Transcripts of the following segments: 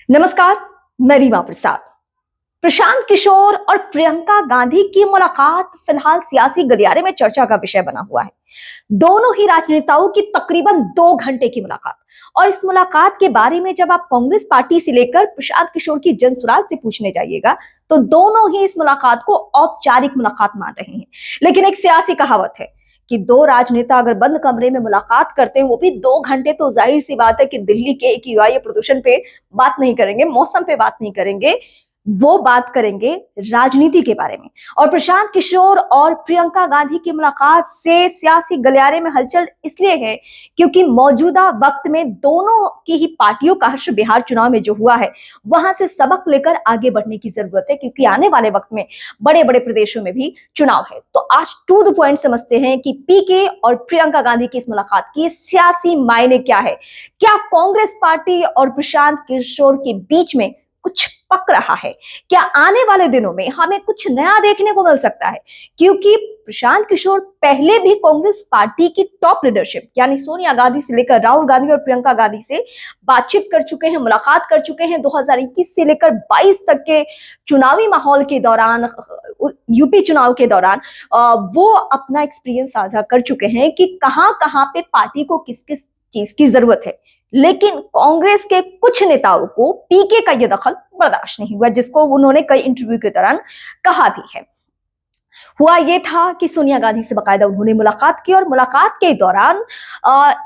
नमस्कार, मैं रीमा प्रसाद। प्रशांत किशोर और प्रियंका गांधी की मुलाकात फिलहाल सियासी गलियारे में चर्चा का विषय बना हुआ है। दोनों ही राजनेताओं की तकरीबन 2 घंटे की मुलाकात, और इस मुलाकात के बारे में जब आप कांग्रेस पार्टी से लेकर प्रशांत किशोर की जनसुराग से पूछने जाइएगा तो दोनों ही इस मुलाकात को औपचारिक मुलाकात मान रहे हैं। लेकिन एक सियासी कहावत है कि दो राजनेता अगर बंद कमरे में मुलाकात करते हैं, वो भी 2 घंटे, तो जाहिर सी बात है कि दिल्ली के एक वायु प्रदूषण पे बात नहीं करेंगे, मौसम पे बात नहीं करेंगे, वो बात करेंगे राजनीति के बारे में। और प्रशांत किशोर और प्रियंका गांधी की मुलाकात से सियासी गलियारे में हलचल इसलिए है क्योंकि मौजूदा वक्त में दोनों की ही पार्टियों का हश्र बिहार चुनाव में जो हुआ है, वहां से सबक लेकर आगे बढ़ने की जरूरत है, क्योंकि आने वाले वक्त में बड़े बड़े प्रदेशों में भी चुनाव है। तो आज टू द पॉइंट समझते हैं कि पीके और प्रियंका गांधी की इस मुलाकात की सियासी मायने क्या है। क्या कांग्रेस पार्टी और प्रशांत किशोर के बीच में कुछ पक रहा है? क्या आने वाले दिनों में हमें कुछ नया देखने को मिल सकता है? क्योंकि प्रशांत किशोर पहले भी कांग्रेस पार्टी की टॉप लीडरशिप यानी सोनिया गांधी से लेकर राहुल गांधी और प्रियंका गांधी से बातचीत कर चुके हैं, मुलाकात कर चुके हैं। 2021 से लेकर 22 तक के चुनावी माहौल के दौरान, यूपी चुनाव के दौरान वो अपना एक्सपीरियंस साझा कर चुके हैं कि कहां कहां पे पार्टी को किस किस चीज की जरूरत है। लेकिन कांग्रेस के कुछ नेताओं को पीके का यह दखल बर्दाश्त नहीं हुआ, जिसको उन्होंने कई इंटरव्यू के दौरान कहा भी है। हुआ यह था कि सोनिया गांधी से बकायदा उन्होंने मुलाकात की, और मुलाकात के दौरान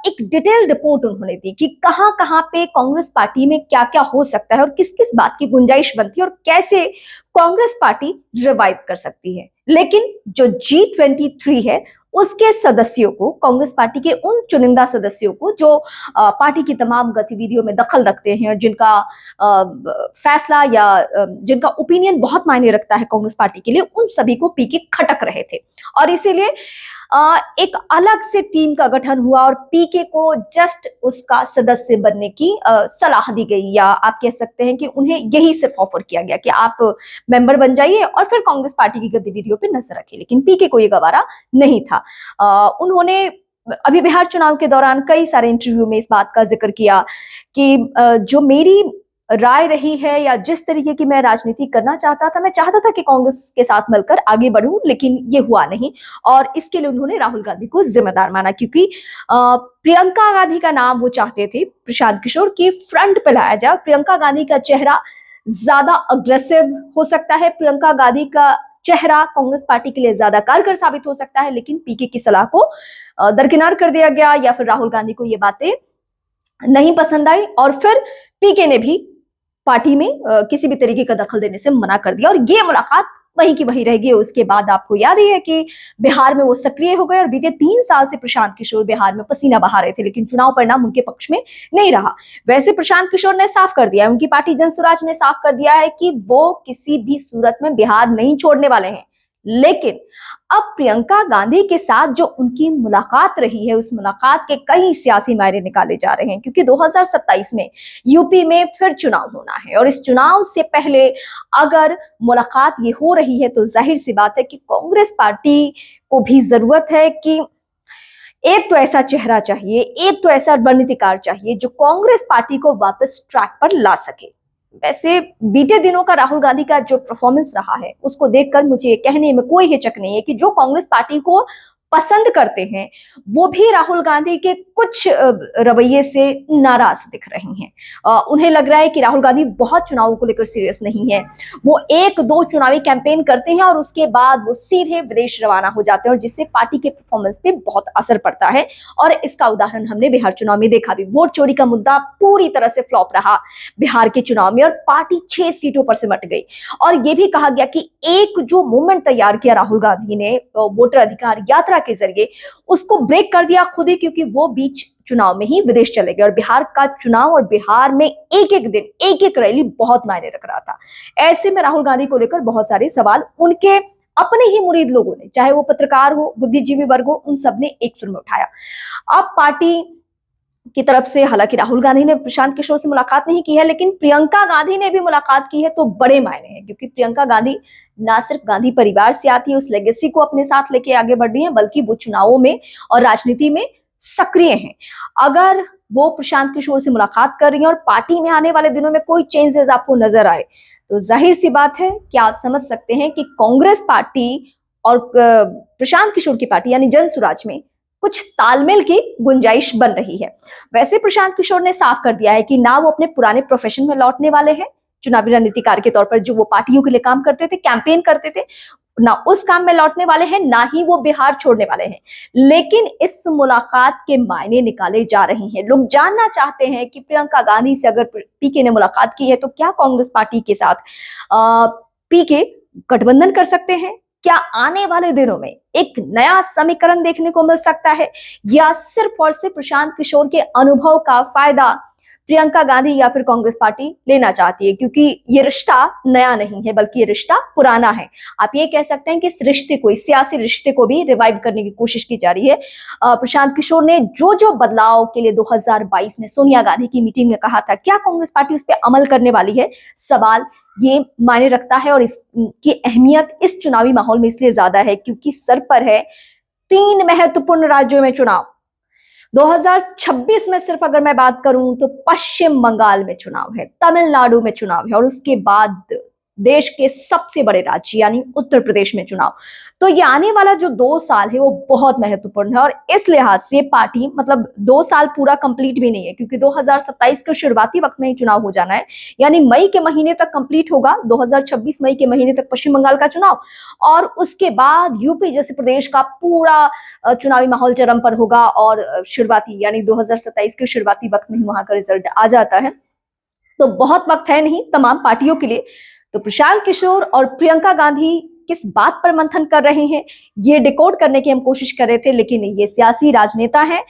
एक डिटेल रिपोर्ट उन्होंने दी कि कहां कहां पे कांग्रेस पार्टी में क्या क्या हो सकता है और किस किस बात की गुंजाइश बनती है और कैसे कांग्रेस पार्टी रिवाइव कर सकती है। लेकिन जो G23 है, उसके सदस्यों को, कांग्रेस पार्टी के उन चुनिंदा सदस्यों को जो पार्टी की तमाम गतिविधियों में दखल रखते हैं और जिनका फैसला या जिनका ओपिनियन बहुत मायने रखता है कांग्रेस पार्टी के लिए, उन सभी को पीके खटक रहे थे। और इसीलिए एक अलग से टीम का गठन हुआ और पीके को जस्ट उसका सदस्य बनने की सलाह दी गई, या आप कह सकते हैं कि उन्हें यही सिर्फ ऑफर किया गया कि आप मेंबर बन जाइए और फिर कांग्रेस पार्टी की गतिविधियों पर नजर रखिए। लेकिन पीके को यह गवारा नहीं था। उन्होंने अभी बिहार चुनाव के दौरान कई सारे इंटरव्यू में इस बात का जिक्र किया कि जो मेरी राय रही है या जिस तरीके की मैं राजनीति करना चाहता था, मैं चाहता था कि कांग्रेस के साथ मिलकर आगे बढ़ूं, लेकिन ये हुआ नहीं। और इसके लिए उन्होंने राहुल गांधी को जिम्मेदार माना, क्योंकि प्रियंका गांधी का नाम वो चाहते थे प्रशांत किशोर की फ्रंट पे लाया जाए। प्रियंका गांधी का चेहरा ज्यादा अग्रेसिव हो सकता है, प्रियंका गांधी का चेहरा कांग्रेस पार्टी के लिए ज्यादा कारगर साबित हो सकता है। लेकिन पीके की सलाह को दरकिनार कर दिया गया, या फिर राहुल गांधी को ये बातें नहीं पसंद आई और फिर पीके ने भी पार्टी में किसी भी तरीके का दखल देने से मना कर दिया, और ये मुलाकात वहीं की वहीं रह गई। उसके बाद आपको याद ही है कि बिहार में वो सक्रिय हो गए और बीते 3 साल से प्रशांत किशोर बिहार में पसीना बहा रहे थे, लेकिन चुनाव परिणाम उनके पक्ष में नहीं रहा। वैसे प्रशांत किशोर ने साफ कर दिया, उनकी पार्टी जनसुराज ने साफ कर दिया है कि वो किसी भी सूरत में बिहार नहीं छोड़ने वाले हैं। लेकिन अब प्रियंका गांधी के साथ जो उनकी मुलाकात रही है, उस मुलाकात के कई सियासी मायने निकाले जा रहे हैं, क्योंकि 2027 में यूपी में फिर चुनाव होना है। और इस चुनाव से पहले अगर मुलाकात ये हो रही है तो जाहिर सी बात है कि कांग्रेस पार्टी को भी जरूरत है कि एक तो ऐसा चेहरा चाहिए, एक तो ऐसा रणनीतिकार चाहिए जो कांग्रेस पार्टी को वापस ट्रैक पर ला सके। वैसे बीते दिनों का राहुल गांधी का जो परफॉर्मेंस रहा है, उसको देखकर मुझे कहने में कोई हिचक नहीं है कि जो कांग्रेस पार्टी को पसंद करते हैं वो भी राहुल गांधी के कुछ रवैये से नाराज दिख रहे हैं। उन्हें लग रहा है कि राहुल गांधी बहुत चुनावों को लेकर सीरियस नहीं है। वो 1-2 चुनावी कैंपेन करते हैं और उसके बाद वो सीधे विदेश रवाना हो जाते हैं, और जिससे पार्टी के परफॉर्मेंस पे बहुत असर पड़ता है। और इसका उदाहरण हमने बिहार चुनाव में देखा भी। वोट चोरी का मुद्दा पूरी तरह से फ्लॉप रहा बिहार के चुनाव में, और पार्टी 6 सीटों पर सिमट गई। और यह भी कहा गया कि एक जो मूवमेंट तैयार किया राहुल गांधी ने वोटर अधिकार यात्रा के जरिए, उसको ब्रेक कर दिया खुद ही, क्योंकि वो बीच चुनाव में ही विदेश चले गए। और बिहार का चुनाव और बिहार में एक एक दिन एक एक रैली बहुत मायने रख रहा था। ऐसे में राहुल गांधी को लेकर बहुत सारे सवाल उनके अपने ही मुरीद लोगों ने, चाहे वो पत्रकार हो, बुद्धिजीवी वर्ग हो, उन सब ने एक सुर में उठाया। अब पार्टी की तरफ से हालांकि राहुल गांधी ने प्रशांत किशोर से मुलाकात नहीं की है, लेकिन प्रियंका गांधी ने भी मुलाकात की है, तो बड़े मायने हैं, क्योंकि प्रियंका गांधी ना सिर्फ गांधी परिवार से आती है, उस लेगेसी को अपने साथ लेके आगे बढ़ रही है, बल्कि वो चुनावों में और राजनीति में सक्रिय हैं। अगर वो प्रशांत किशोर से मुलाकात कर रही हैं और पार्टी में आने वाले दिनों में कोई चेंजेस आपको नजर आए, तो जाहिर सी बात है कि आप समझ सकते हैं कि कांग्रेस पार्टी और प्रशांत किशोर की पार्टी यानी जन स्वराज में कुछ तालमेल की गुंजाइश बन रही है। वैसे प्रशांत किशोर ने साफ कर दिया है कि ना वो अपने पुराने प्रोफेशन में लौटने वाले हैं, चुनावी रणनीतिकार के तौर पर जो वो पार्टियों के लिए काम करते थे, कैंपेन करते थे, ना उस काम में लौटने वाले हैं, ना ही वो बिहार छोड़ने वाले हैं। लेकिन इस मुलाकात के मायने निकाले जा रहे हैं। लोग जानना चाहते हैं कि प्रियंका गांधी से अगर पीके ने मुलाकात की है तो क्या कांग्रेस पार्टी के साथ पीके गठबंधन कर सकते हैं? क्या आने वाले दिनों में एक नया समीकरण देखने को मिल सकता है, या सिर्फ और सिर्फ प्रशांत किशोर के अनुभव का फायदा प्रियंका गांधी या फिर कांग्रेस पार्टी लेना चाहती है? क्योंकि ये रिश्ता नया नहीं है बल्कि ये रिश्ता पुराना है। आप ये कह सकते हैं कि इस रिश्ते को, इस सियासी रिश्ते को भी रिवाइव करने की कोशिश की जा रही है। प्रशांत किशोर ने जो जो बदलाव के लिए 2022 में सोनिया गांधी की मीटिंग में कहा था, क्या कांग्रेस पार्टी उस पर अमल करने वाली है? सवाल ये मायने रखता है और इसकी अहमियत इस चुनावी माहौल में इसलिए ज्यादा है क्योंकि सर पर है 3 महत्वपूर्ण राज्यों में चुनाव। 2026 में सिर्फ अगर मैं बात करूं तो पश्चिम बंगाल में चुनाव है, तमिलनाडु में चुनाव है और उसके बाद देश के सबसे बड़े राज्य यानी उत्तर प्रदेश में चुनाव। तो ये आने वाला जो 2 साल है वो बहुत महत्वपूर्ण है और इस लिहाज से पार्टी, मतलब 2 साल पूरा कंप्लीट भी नहीं है क्योंकि 2027 के शुरुआती वक्त में ही चुनाव हो जाना है, यानी मई के महीने तक कंप्लीट होगा 2026 मई के महीने तक पश्चिम बंगाल का चुनाव, और उसके बाद यूपी जैसे प्रदेश का पूरा चुनावी माहौल चरम पर होगा और शुरुआती यानी 2027 के शुरुआती वक्त में ही वहां का रिजल्ट आ जाता है। तो बहुत वक्त है नहीं तमाम पार्टियों के लिए। तो प्रशांत किशोर और प्रियंका गांधी किस बात पर मंथन कर रहे हैं, ये डिकोड करने की हम कोशिश कर रहे थे, लेकिन ये सियासी राजनेता हैं।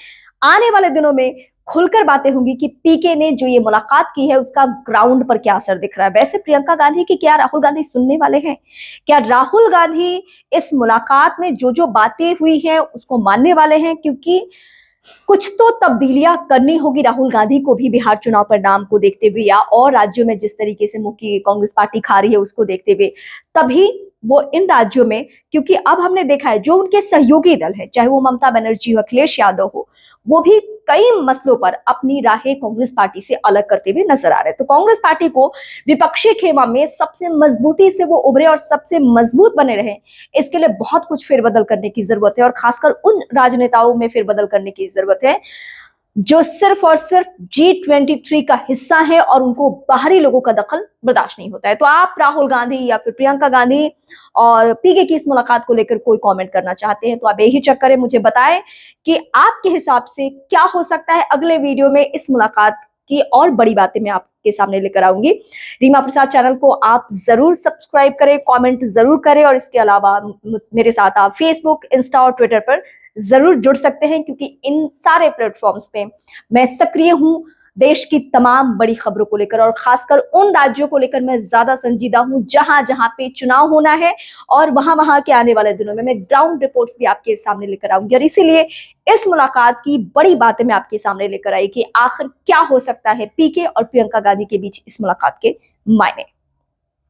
आने वाले दिनों में खुलकर बातें होंगी कि पीके ने जो ये मुलाकात की है उसका ग्राउंड पर क्या असर दिख रहा है। वैसे प्रियंका गांधी की क्या राहुल गांधी सुनने वाले हैं? क्या राहुल गांधी इस मुलाकात में जो जो बातें हुई हैं उसको मानने वाले हैं? क्योंकि कुछ तो तब्दीलियां करनी होगी राहुल गांधी को भी बिहार चुनाव परिणाम को देखते हुए, या और राज्यों में जिस तरीके से मुंह की कांग्रेस पार्टी खा रही है उसको देखते हुए, तभी वो इन राज्यों में, क्योंकि अब हमने देखा है जो उनके सहयोगी दल है, चाहे वो ममता बनर्जी हो, अखिलेश यादव हो, वो भी कई मसलों पर अपनी राहें कांग्रेस पार्टी से अलग करते हुए नजर आ रहे हैं। तो कांग्रेस पार्टी को विपक्षी खेमा में सबसे मजबूती से वो उभरे और सबसे मजबूत बने रहे, इसके लिए बहुत कुछ फेरबदल करने की जरूरत है और खासकर उन राजनेताओं में फेरबदल करने की जरूरत है जो सिर्फ और सिर्फ G23 का हिस्सा है और उनको बाहरी लोगों का दखल बर्दाश्त नहीं होता है। तो आप राहुल गांधी या फिर प्रियंका गांधी और पीके की इस मुलाकात को लेकर कोई कमेंट करना चाहते हैं तो आप बेहिचक करें, मुझे बताएं कि आपके हिसाब से क्या हो सकता है। अगले वीडियो में इस मुलाकात की और बड़ी बातें मैं आपके सामने लेकर आऊंगी। रीमा प्रसाद चैनल को आप जरूर सब्सक्राइब करें, कमेंट जरूर करें और इसके अलावा मेरे साथ आप फेसबुक, इंस्टा और ट्विटर पर जरूर जुड़ सकते हैं क्योंकि इन सारे प्लेटफॉर्म्स पे मैं सक्रिय हूं। देश की तमाम बड़ी खबरों को लेकर और खासकर उन राज्यों को लेकर मैं ज्यादा संजीदा हूं जहां जहां पे चुनाव होना है, और वहां वहां के आने वाले दिनों में मैं ग्राउंड रिपोर्ट्स भी आपके सामने लेकर आऊंगी। और इसीलिए इस मुलाकात की बड़ी बातें मैं आपके सामने लेकर आई कि आखिर क्या हो सकता है पीके और प्रियंका गांधी के बीच इस मुलाकात के मायने।